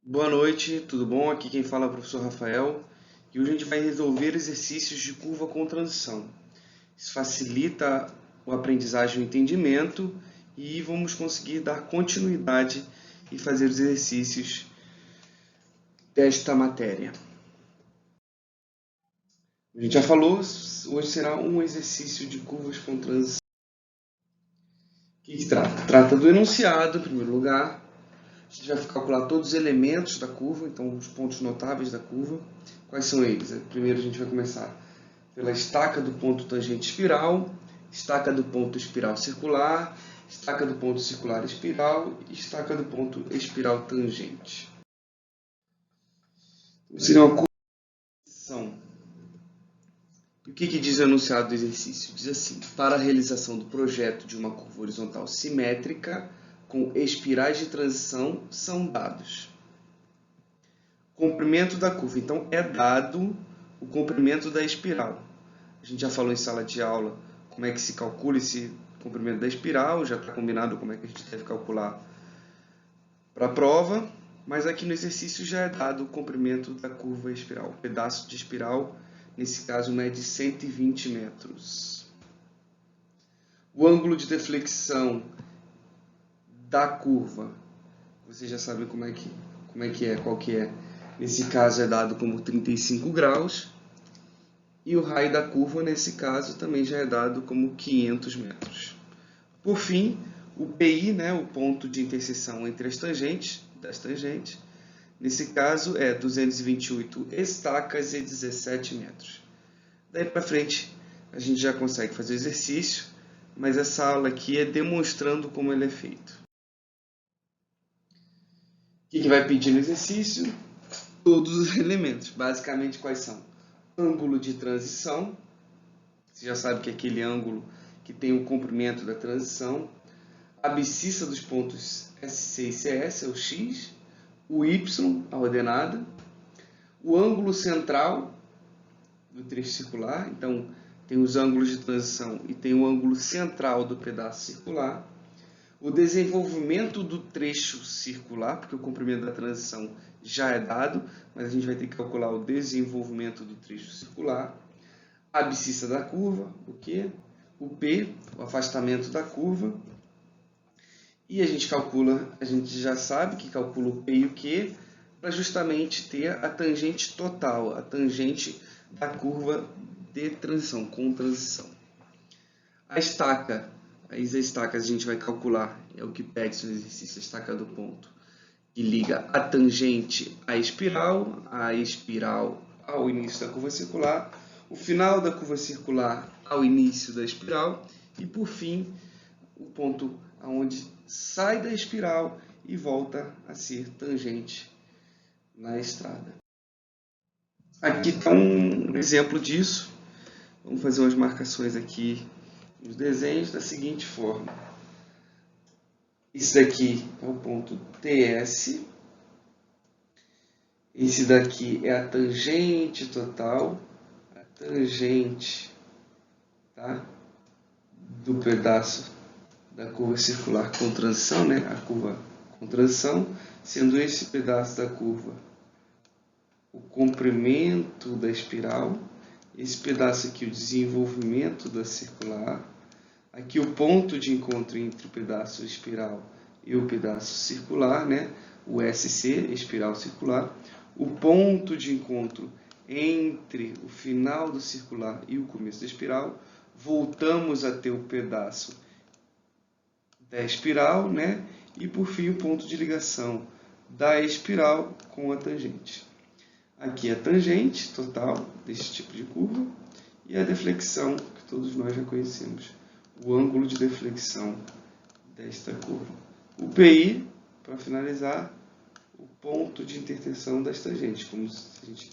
Boa noite, tudo bom? Aqui quem fala é o professor Rafael e hoje a gente vai resolver exercícios de curva com transição. Isso facilita a aprendizagem e o entendimento e vamos conseguir dar continuidade e fazer os exercícios desta matéria. A gente já falou, hoje será um exercício de curvas com transição. O que trata? Trata do enunciado, em primeiro lugar. A gente vai calcular todos os elementos da curva, então os pontos notáveis da curva. Quais são eles? Primeiro a gente vai começar pela estaca do ponto tangente espiral, estaca do ponto espiral circular, estaca do ponto circular espiral e estaca do ponto espiral tangente. Seria uma curva. E o que diz o enunciado do exercício? Diz assim: para a realização do projeto de uma curva horizontal simétrica com espirais de transição são dados. Comprimento da curva. Então, é dado o comprimento da espiral. A gente já falou em sala de aula como é que se calcula esse comprimento da espiral, já está combinado como é que a gente deve calcular para a prova, mas aqui no exercício já é dado o comprimento da curva espiral. O pedaço de espiral, nesse caso, mede 120 metros. O ângulo de deflexão da curva, vocês já sabem qual que é. Nesse caso é dado como 35 graus. E o raio da curva, nesse caso, também já é dado como 500 metros. Por fim, o PI, o ponto de interseção entre as tangentes, nesse caso é 228 estacas e 17 metros. Daí para frente, a gente já consegue fazer o exercício, mas essa aula aqui é demonstrando como ele é feito. O que vai pedir no exercício? Todos os elementos. Basicamente, quais são? Ângulo de transição, você já sabe que é aquele ângulo que tem o comprimento da transição, a abscissa dos pontos SC e CS, é o X, o Y, a ordenada, o ângulo central do trecho circular, então tem os ângulos de transição e tem o ângulo central do pedaço circular, o desenvolvimento do trecho circular, porque o comprimento da transição já é dado, mas a gente vai ter que calcular o desenvolvimento do trecho circular, a abscissa da curva, o Q, o P, o afastamento da curva, e a gente já sabe que calcula o P e o Q para justamente ter a tangente total, a tangente da curva de transição, com transição. A estaca a gente vai calcular, é o que pede no exercício, a estaca do ponto, que liga a tangente à espiral, a espiral ao início da curva circular, o final da curva circular ao início da espiral e, por fim, o ponto onde sai da espiral e volta a ser tangente na estrada. Aqui está um exemplo disso. Vamos fazer umas marcações aqui nos desenhos da seguinte forma. Esse daqui é o ponto TS. Esse daqui é a tangente total, a tangente, tá, do pedaço da curva circular com transição, a curva com transição, sendo esse pedaço da curva o comprimento da espiral, esse pedaço aqui o desenvolvimento da circular, aqui o ponto de encontro entre o pedaço espiral e o pedaço circular, o SC, espiral circular, o ponto de encontro entre o final do circular e o começo da espiral, voltamos a ter o pedaço da espiral, e por fim o ponto de ligação da espiral com a tangente. Aqui a tangente total desse tipo de curva e a deflexão, que todos nós já conhecemos, o ângulo de deflexão desta curva. O PI, para finalizar, o ponto de interseção das tangentes, como se a gente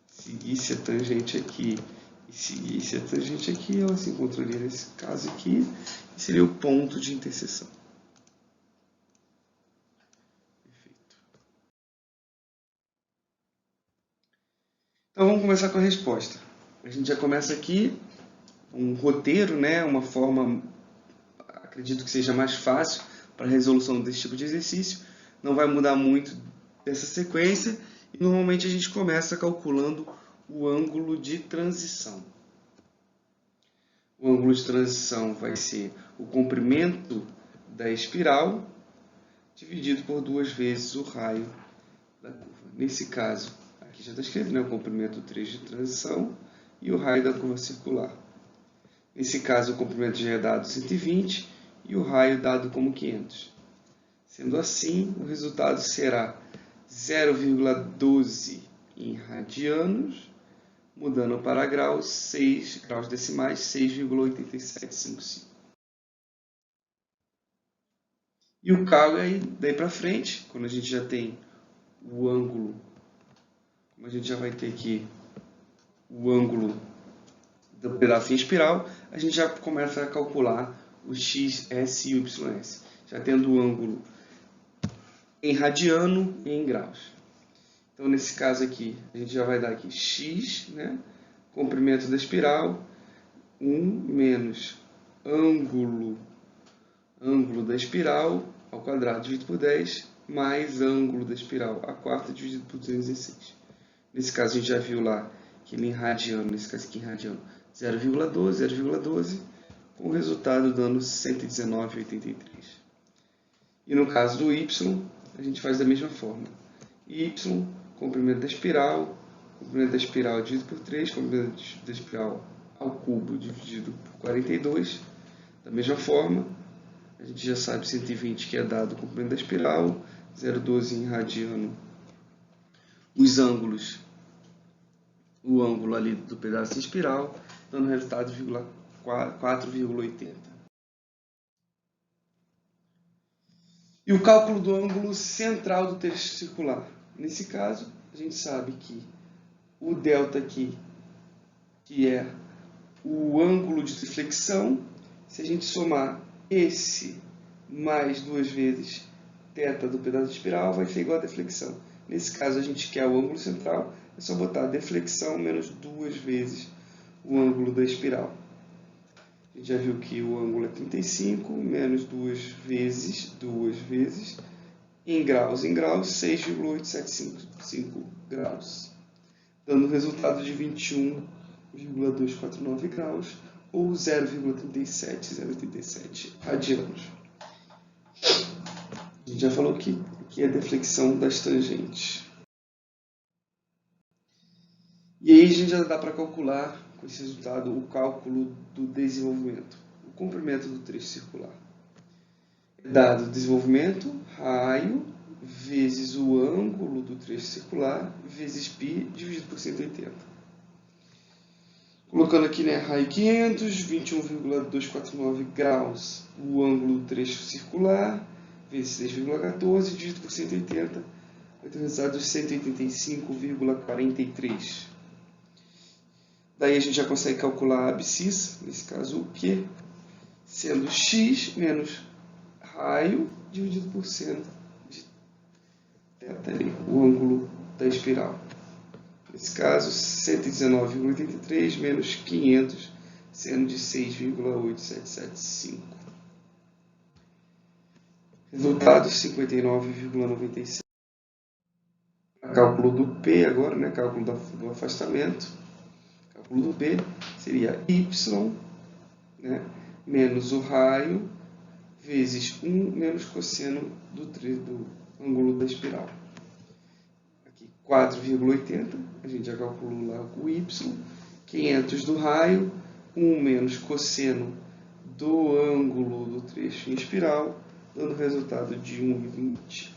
seguisse a tangente aqui e seguisse a tangente aqui, ela se encontraria nesse caso aqui, e seria o ponto de interseção. Perfeito. Então vamos começar com a resposta. A gente já começa aqui um roteiro, uma forma, acredito que seja mais fácil para a resolução desse tipo de exercício. Não vai mudar muito dessa sequência e normalmente a gente começa calculando o ângulo de transição. O ângulo de transição vai ser o comprimento da espiral dividido por 2 vezes o raio da curva. Nesse caso, aqui já está escrito, né, o comprimento 3 de transição e o raio da curva circular. Nesse caso, o comprimento já é dado 120 e o raio dado como 500. Sendo assim, o resultado será 0,12 em radianos, mudando para graus, 6 graus decimais, 6,8755. E o cálculo aí, daí para frente, quando a gente já tem o ângulo, como a gente já vai ter aqui o ângulo do pedaço em espiral, a gente já começa a calcular o x, s e y, s, já tendo o ângulo em radiano e em graus. Então, nesse caso aqui, a gente já vai dar aqui x, né, comprimento da espiral, 1 menos ângulo da espiral ao quadrado dividido por 10, mais ângulo da espiral a quarta dividido por 216. Nesse caso, a gente já viu lá que ele em radiano, nesse caso aqui em radiano, 0,12, com o resultado dando 119,83. E no caso do y, a gente faz da mesma forma. Y, comprimento da espiral dividido por 3, comprimento da espiral ao cubo dividido por 42. Da mesma forma, a gente já sabe 120 que é dado o comprimento da espiral, 0,12 em radiano. Os ângulos, o ângulo ali do pedaço de espiral, dando resultado 4,80. E o cálculo do ângulo central do texto circular. Nesse caso, a gente sabe que o delta aqui, que é o ângulo de deflexão, se a gente somar esse mais 2 vezes θ do pedaço de espiral, vai ser igual a deflexão. Nesse caso, a gente quer o ângulo central, é só botar deflexão menos 2 vezes o ângulo da espiral. A gente já viu que o ângulo é 35, menos 2 vezes, em graus, 6,875 graus, dando o resultado de 21,249 graus, ou 0,37 radianos. A gente já falou que aqui é a deflexão das tangentes. E aí a gente já dá para calcular, com esse resultado, o cálculo do desenvolvimento, o comprimento do trecho circular. É dado o desenvolvimento, raio, vezes o ângulo do trecho circular, vezes π, dividido por 180. Colocando aqui, né, raio 500, 21,249 graus, o ângulo do trecho circular, vezes 6,14, dividido por 180, vai ter o resultado de 185,43. Daí a gente já consegue calcular a abscissa, nesse caso o Q, sendo x menos raio dividido por cento de θ ali, o ângulo da espiral. Nesse caso, 119,83 menos 500, sendo de 6,8775. Resultado, 59,97. Cálculo do P agora, né? Cálculo do afastamento. Cálculo do P seria y, né, menos o raio vezes 1 menos cosseno do ângulo da espiral. Aqui 4,80, a gente já calculou lá o y, 500 do raio, 1 menos cosseno do ângulo do trecho em espiral, dando o resultado de 1,20.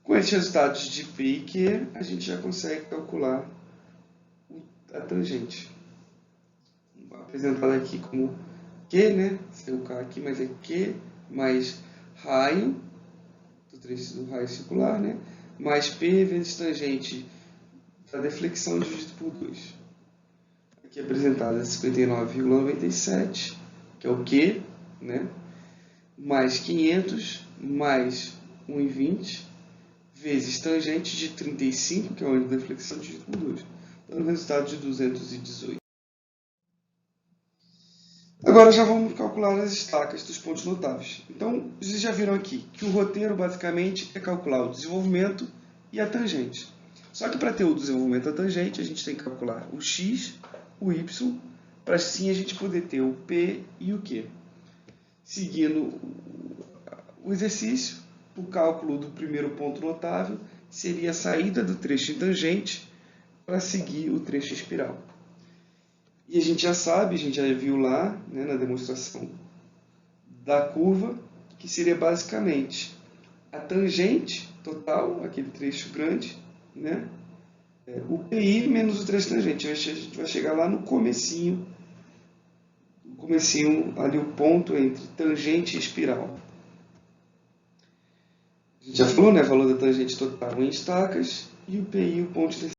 Com esses resultados de P e Q, a gente já consegue calcular a tangente. Apresentada aqui como Q, né? Saiu o K aqui, mas é Q mais raio, do trecho do raio circular, né? Mais P vezes tangente da deflexão dividido por 2. Aqui é apresentada 59,97, que é o Q, né? Mais 500, mais 1,20, vezes tangente de 35, que é o ângulo de deflexão, dividido por 2, dando o resultado de 218. Agora já vamos calcular as estacas dos pontos notáveis. Então, vocês já viram aqui que o roteiro basicamente é calcular o desenvolvimento e a tangente. Só que para ter o desenvolvimento da tangente, a gente tem que calcular o x, o y, para assim a gente poder ter o P e o Q. Seguindo o exercício, o cálculo do primeiro ponto notável seria a saída do trecho em tangente para seguir o trecho espiral. E a gente já sabe, a gente já viu lá, né, na demonstração da curva, que seria basicamente a tangente total, aquele trecho grande, né, o PI menos o trecho tangente. A gente vai chegar lá no comecinho ali o ponto entre tangente e espiral. A gente já falou, né, o valor da tangente total em estacas e o PI, o ponto de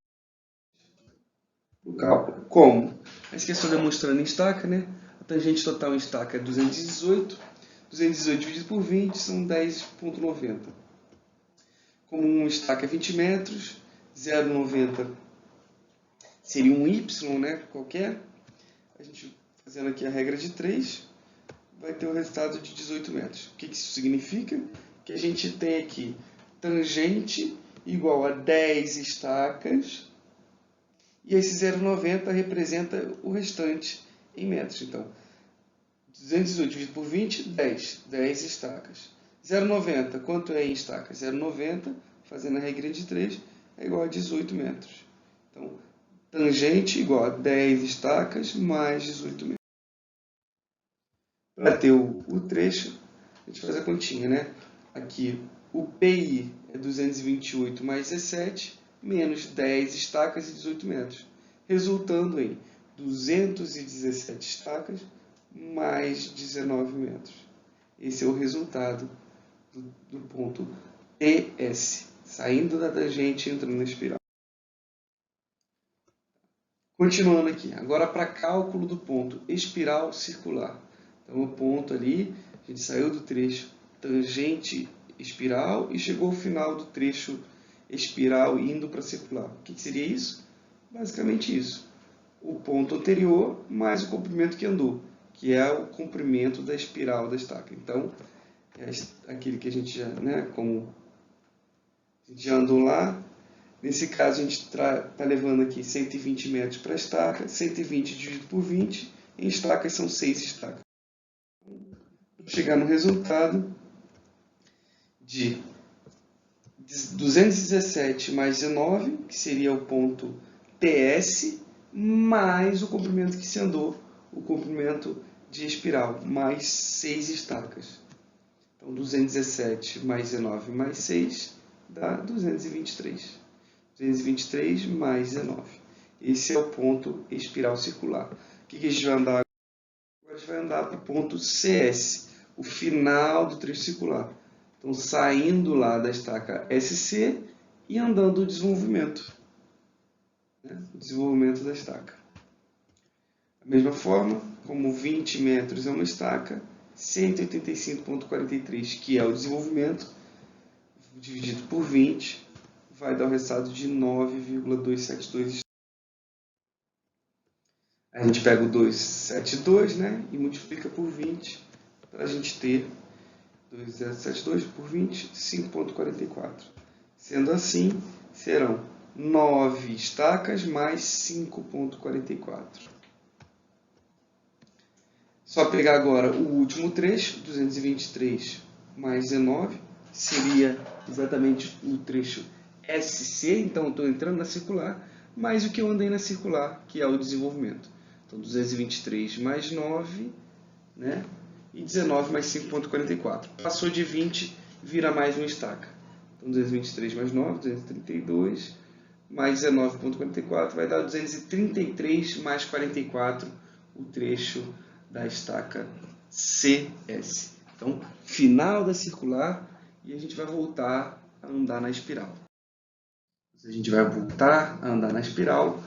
o cálculo. Como? A estou demonstrando em estaca, né? A tangente total em estaca é 218. 218 dividido por 20 são 10,90. Como um estaca é 20 metros, 0,90 seria um Y, né, qualquer. A gente fazendo aqui a regra de 3, vai ter o resultado de 18 metros. O que isso significa? Que a gente tem aqui tangente igual a 10 estacas, e esse 0,90 representa o restante em metros. Então, 218 dividido por 20, 10 estacas. 0,90, quanto é em estacas? 0,90, fazendo a regra de 3, é igual a 18 metros. Então, tangente igual a 10 estacas mais 18 metros. Para ter o trecho, a gente faz a continha, né? Aqui, o PI é 228 mais 17, menos 10 estacas e 18 metros, resultando em 217 estacas mais 19 metros. Esse é o resultado do ponto TS, saindo da tangente e entrando na espiral. Continuando aqui, agora para cálculo do ponto espiral circular. Então, o ponto ali, a gente saiu do trecho tangente espiral e chegou ao final do trecho espiral indo para circular. O que seria isso? Basicamente isso. O ponto anterior mais o comprimento que andou, que é o comprimento da espiral da estaca. Então, é aquele que a gente já, né, como a gente já andou lá. Nesse caso, a gente está levando aqui 120 metros para a estaca, 120 dividido por 20, em estacas são 6 estacas. Para chegar no resultado de 217 mais 19, que seria o ponto TS, mais o comprimento que se andou, o comprimento de espiral, mais 6 estacas. Então, 217 mais 19 mais 6 dá 223. 223 mais 19. Esse é o ponto espiral circular. O que a gente vai andar agora? A gente vai andar para o ponto CS, o final do trecho circular. Então, saindo lá da estaca SC e andando o desenvolvimento. Né? O desenvolvimento da estaca. Da mesma forma, como 20 metros é uma estaca, 185,43, que é o desenvolvimento, dividido por 20, vai dar o resultado de 9,272. A gente pega o 272, né, e multiplica por 20 para a gente ter 2,072 por 20, 5,44. Sendo assim, serão 9 estacas mais 5,44. Só pegar agora o último trecho, 223 mais 19, seria exatamente o trecho SC, então estou entrando na circular, mais o que eu andei na circular, que é o desenvolvimento. Então, 223 mais 9, né? E 19 mais 5,44. Passou de 20, vira mais uma estaca. Então, 223 mais 9, 232, mais 19,44, vai dar 233 mais 44, o trecho da estaca CS. Então, final da circular, e a gente vai voltar a andar na espiral. A gente vai voltar a andar na espiral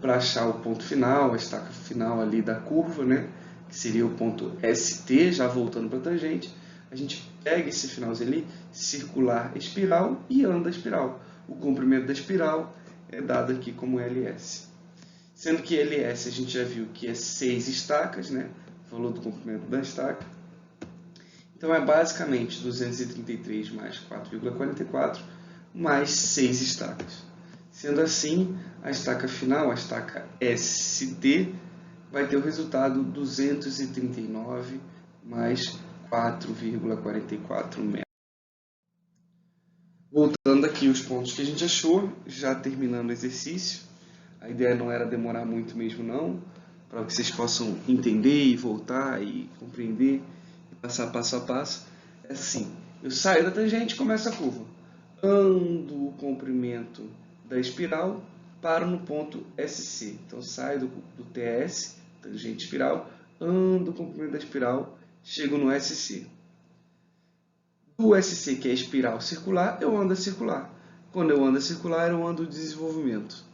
para achar o ponto final, a estaca final ali da curva, né? Que seria o ponto ST, já voltando para a tangente. A gente pega esse finalzinho ali, circular espiral e anda a espiral. O comprimento da espiral é dado aqui como LS. Sendo que LS a gente já viu que é 6 estacas, né? O valor do comprimento da estaca. Então é basicamente 233 mais 4,44 mais 6 estacas. Sendo assim, a estaca final, a estaca ST, vai ter o resultado 239 mais 4,44 metros. Voltando aqui os pontos que a gente achou, já terminando o exercício. A ideia não era demorar muito mesmo não, para que vocês possam entender e voltar e compreender e passar passo a passo. É assim, eu saio da tangente e começo a curva. Ando o comprimento da espiral, paro no ponto SC. Então saio do TS, tangente espiral, ando o comprimento da espiral, chego no SC. Do SC, que é espiral circular, eu ando a circular. Quando eu ando a circular, eu ando o desenvolvimento.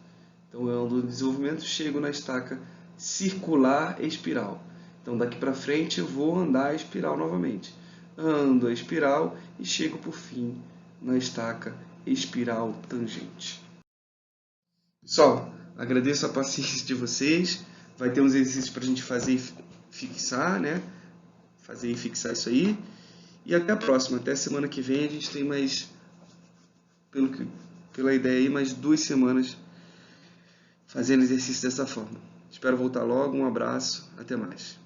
Então eu ando o desenvolvimento, chego na estaca circular espiral. Então daqui para frente eu vou andar a espiral novamente. Ando a espiral e chego por fim na estaca espiral tangente. Pessoal, agradeço a paciência de vocês. Vai ter uns exercícios para a gente fazer e fixar, né? Fazer e fixar isso aí. E até a próxima. Até semana que vem a gente tem mais, pela ideia aí, mais 2 semanas fazendo exercício dessa forma. Espero voltar logo. Um abraço. Até mais.